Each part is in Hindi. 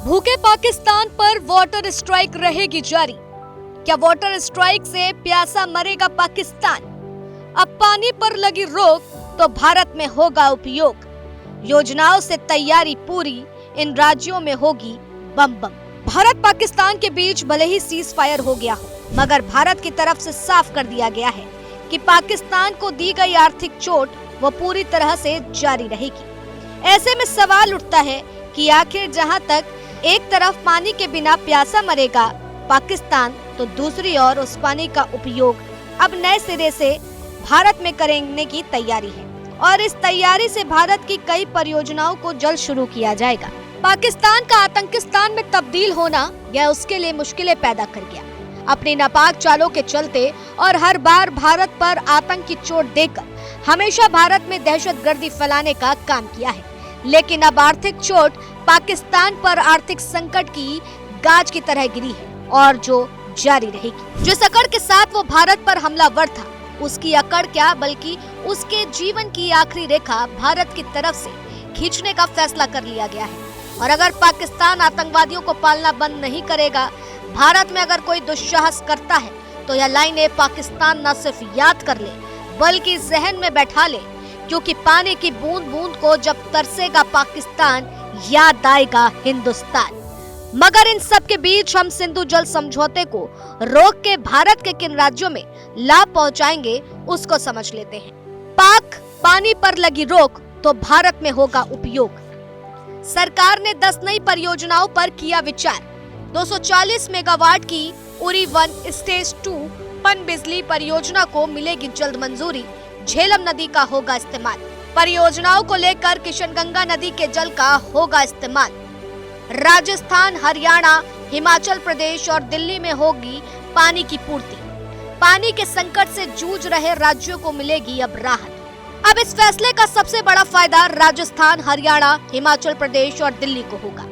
भूखे पाकिस्तान पर वाटर स्ट्राइक रहेगी जारी। क्या वाटर स्ट्राइक से प्यासा मरेगा पाकिस्तान? अब पानी पर लगी रोक तो भारत में होगा उपयोग। योजनाओं से तैयारी पूरी, इन राज्यों में होगी बम बम। भारत पाकिस्तान के बीच भले ही सीज फायर हो गया हो, मगर भारत की तरफ से साफ कर दिया गया है कि पाकिस्तान को दी गई आर्थिक चोट वो पूरी तरह से जारी रहेगी। ऐसे में सवाल उठता है कि आखिर जहां तक एक तरफ पानी के बिना प्यासा मरेगा पाकिस्तान, तो दूसरी ओर उस पानी का उपयोग अब नए सिरे से भारत में करने की तैयारी है और इस तैयारी से भारत की कई परियोजनाओं को जल्द शुरू किया जाएगा। पाकिस्तान का आतंकिस्तान में तब्दील होना यह उसके लिए मुश्किलें पैदा कर गया। अपनी नापाक चालों के चलते और हर बार भारत पर आतंक की चोट देकर हमेशा भारत में दहशतगर्दी फैलाने का काम किया है, लेकिन अब आर्थिक चोट पाकिस्तान पर आर्थिक संकट की गाज की तरह गिरी है और जो जारी रहेगी। जिस अकड़ के साथ वो भारत पर हमलावर था, उसकी अकड़ क्या बल्कि उसके जीवन की आखिरी रेखा भारत की तरफ से खींचने का फैसला कर लिया गया है। और अगर पाकिस्तान आतंकवादियों को पालना बंद नहीं करेगा, भारत में अगर कोई दुस्साहस करता है, तो यह लाइनें पाकिस्तान न सिर्फ याद कर ले बल्कि जहन में बैठा ले, क्योंकि पानी की बूंद बूंद को जब तरसेगा पाकिस्तान, याद आएगा हिंदुस्तान। मगर इन सब के बीच हम सिंधु जल समझौते को रोक के भारत के किन राज्यों में लाभ पहुंचाएंगे, उसको समझ लेते हैं। पाक पानी पर लगी रोक तो भारत में होगा उपयोग। सरकार ने 10 नई परियोजनाओं पर किया विचार। 240 मेगावाट की उरी 1 स्टेज 2 पनबिजली परियोजना को मिलेगी जल्द मंजूरी। झेलम नदी का होगा इस्तेमाल। परियोजनाओं को लेकर किशनगंगा नदी के जल का होगा इस्तेमाल। राजस्थान, हरियाणा, हिमाचल प्रदेश और दिल्ली में होगी पानी की पूर्ति। पानी के संकट से जूझ रहे राज्यों को मिलेगी अब राहत। अब इस फैसले का सबसे बड़ा फायदा राजस्थान, हरियाणा, हिमाचल प्रदेश और दिल्ली को होगा।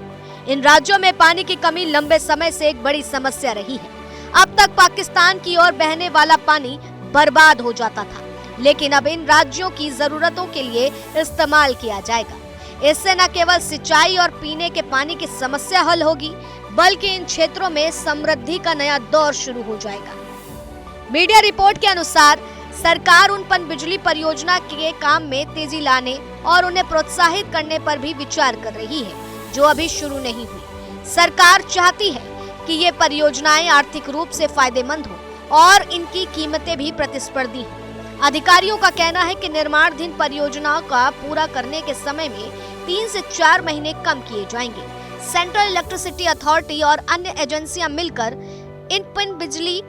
इन राज्यों में पानी की कमी लंबे समय से एक बड़ी समस्या रही है। अब तक पाकिस्तान की ओर बहने वाला पानी बर्बाद हो जाता था, लेकिन अब इन राज्यों की जरूरतों के लिए इस्तेमाल किया जाएगा। इससे न केवल सिंचाई और पीने के पानी की समस्या हल होगी, बल्कि इन क्षेत्रों में समृद्धि का नया दौर शुरू हो जाएगा। मीडिया रिपोर्ट के अनुसार सरकार उन पनबिजली परियोजना के काम में तेजी लाने और उन्हें प्रोत्साहित करने पर भी विचार कर रही है, जो अभी शुरू नहीं हुई। सरकार चाहती है कि ये परियोजनाएं आर्थिक रूप से फायदेमंद हो और इनकी कीमतें भी प्रतिस्पर्धी हो। अधिकारियों का कहना है कि निर्माणाधीन परियोजनाओं का पूरा करने के समय में 3 से 4 महीने कम किए जाएंगे। सेंट्रल इलेक्ट्रिसिटी अथॉरिटी और अन्य एजेंसियां मिलकर इन पनबिजली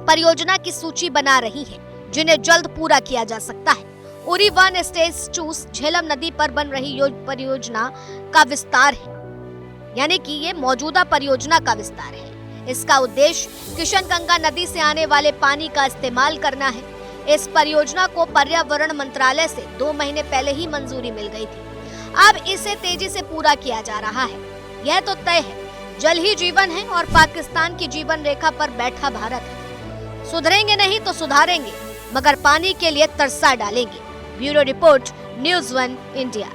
परियोजना की सूची बना रही है, जिन्हें जल्द पूरा किया जा सकता है। उरी 1 स्टेज 2 झेलम नदी पर बन रही परियोजना का विस्तार है, यानी कि ये मौजूदा परियोजना का विस्तार है। इसका उद्देश्य किशनगंगा नदी से आने वाले पानी का इस्तेमाल करना है। इस परियोजना को पर्यावरण मंत्रालय से 2 महीने पहले ही मंजूरी मिल गई थी। अब इसे तेजी से पूरा किया जा रहा है। यह तो तय है, जल ही जीवन है और पाकिस्तान की जीवन रेखा पर बैठा भारत है। सुधरेंगे नहीं तो सुधारेंगे, मगर पानी के लिए तरसा डालेंगे। Bureau report, news 1 India.